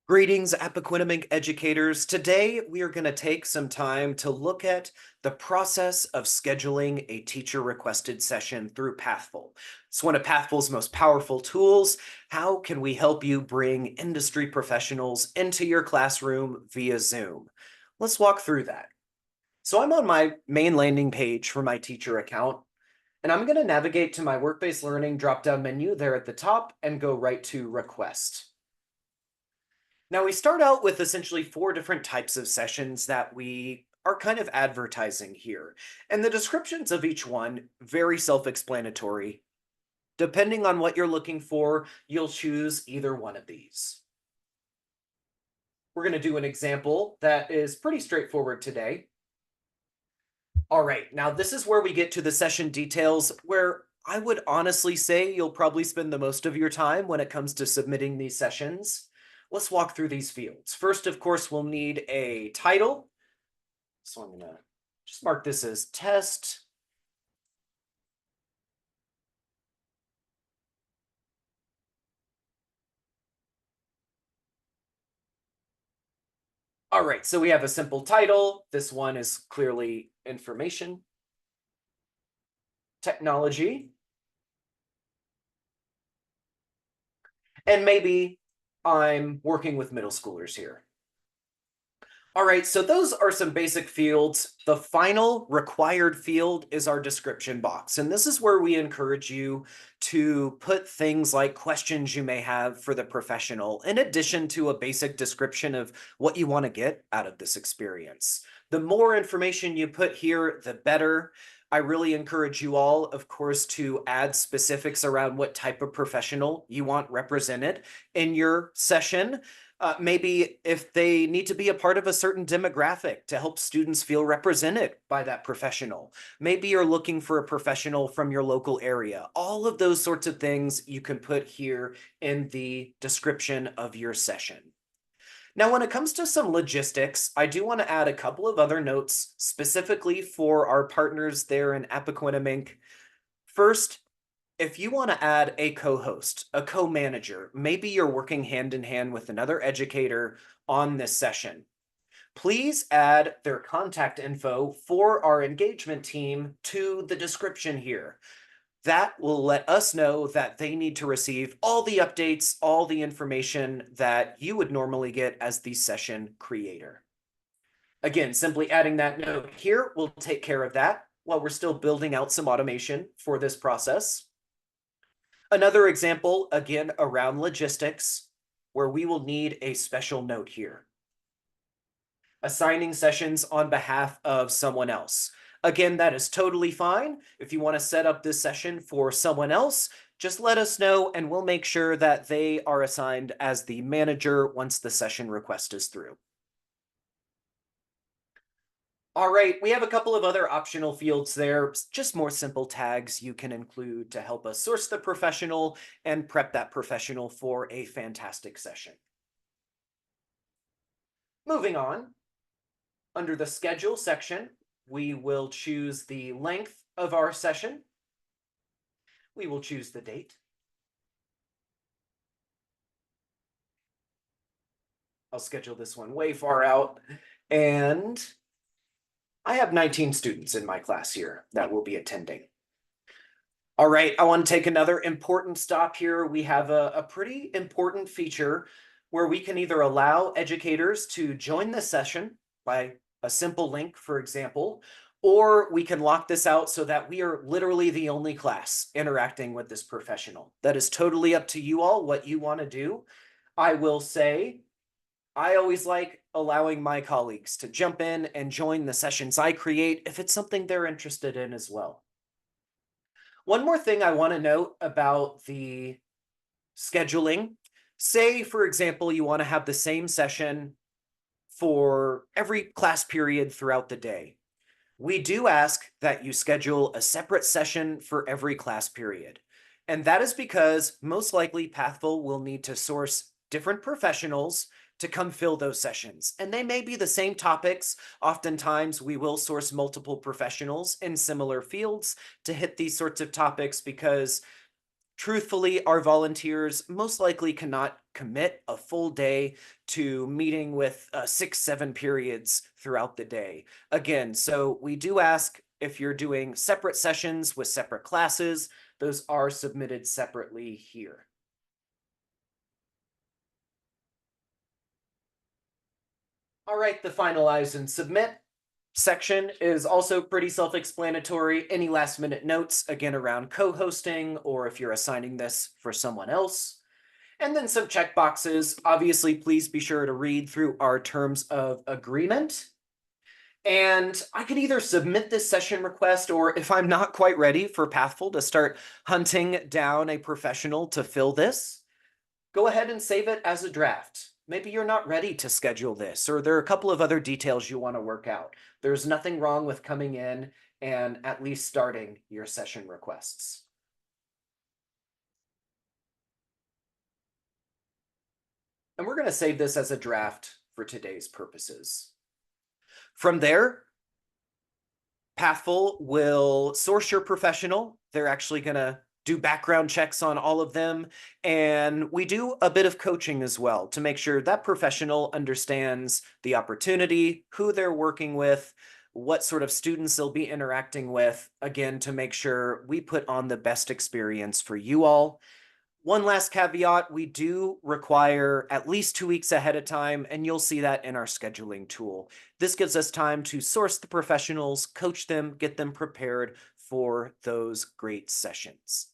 Greetings, Appaquidamink educators. Today, we are going to take some time to look at the process of scheduling a teacher-requested session through Pathful. It's one of Pathful's most powerful tools. How can we help you bring industry professionals into your classroom via Zoom? Let's walk through that. So I'm on my main landing page for my teacher account, and I'm going to navigate to my work-based learning drop-down menu there at the top and go right to Request. Now, we start out with essentially four different types of sessions that we are kind of advertising here. And the descriptions of each one, very self-explanatory. Depending on what you're looking for, you'll choose either one of these. We're going to do an example that is pretty straightforward today. All right, now this is where we get to the session details, where I would honestly say you'll probably spend the most of your time when it comes to submitting these sessions. Let's walk through these fields. First, of course, we'll need a title. So I'm gonna just mark this as test. All right, so we have a simple title. This one is clearly information, technology, and maybe I'm working with middle schoolers here. All right, so those are some basic fields. The final required field is our description box. And this is where we encourage you to put things like questions you may have for the professional, in addition to a basic description of what you want to get out of this experience. The more information you put here, the better. I really encourage you all, of course, to add specifics around what type of professional you want represented in your session. Maybe if they need to be a part of a certain demographic to help students feel represented by that professional. Maybe you're looking for a professional from your local area. All of those sorts of things you can put here in the description of your session. Now, when it comes to some logistics, I do want to add a couple of other notes specifically for our partners there in Appaquidamink. First, if you want to add a co-host, a co-manager, maybe you're working hand in hand with another educator on this session, please add their contact info for our engagement team to the description here. That will let us know that they need to receive all the updates, all the information that you would normally get as the session creator. Again, simply adding that note here will take care of that while we're still building out some automation for this process. Another example, again, around logistics, where we will need a special note here. Assigning sessions on behalf of someone else. Again, that is totally fine. If you want to set up this session for someone else, just let us know and we'll make sure that they are assigned as the manager once the session request is through. All right, we have a couple of other optional fields there, just more simple tags you can include to help us source the professional and prep that professional for a fantastic session. Moving on, under the schedule section, we will choose the length of our session. We will choose the date. I'll schedule this one way far out, and I have 19 students in my class here that will be attending. All right, I want to take another important stop here. We have a pretty important feature where we can either allow educators to join the session by a simple link, for example, or we can lock this out so that we are literally the only class interacting with this professional. That is totally up to you all, what you want to do. I will say, I always like allowing my colleagues to jump in and join the sessions I create if it's something they're interested in as well. One more thing I want to note about the scheduling. Say, for example, you want to have the same session for every class period throughout the day. We do ask that you schedule a separate session for every class period. And that is because most likely Pathful will need to source different professionals to come fill those sessions. And they may be the same topics. Oftentimes, we will source multiple professionals in similar fields to hit these sorts of topics because Truthfully, our volunteers most likely cannot commit a full day to meeting with 6, 7 periods throughout the day. Again, so we do ask if you're doing separate sessions with separate classes, those are submitted separately here. All right, the finalize and submit section is also pretty self-explanatory. Any last minute notes, again, around co-hosting or if you're assigning this for someone else. And then some check boxes. Obviously, please be sure to read through our terms of agreement. And I could either submit this session request, or if I'm not quite ready for Pathful to start hunting down a professional to fill this, go ahead and save it as a draft. Maybe you're not ready to schedule this, or there are a couple of other details you want to work out. There's nothing wrong with coming in and at least starting your session requests. And we're going to save this as a draft for today's purposes. From there, Pathful will source your professional. They're actually going to do background checks on all of them. And we do a bit of coaching as well to make sure that professional understands the opportunity, who they're working with, what sort of students they'll be interacting with, again, to make sure we put on the best experience for you all. One last caveat, we do require at least 2 weeks ahead of time, and you'll see that in our scheduling tool. This gives us time to source the professionals, coach them, get them prepared for those great sessions.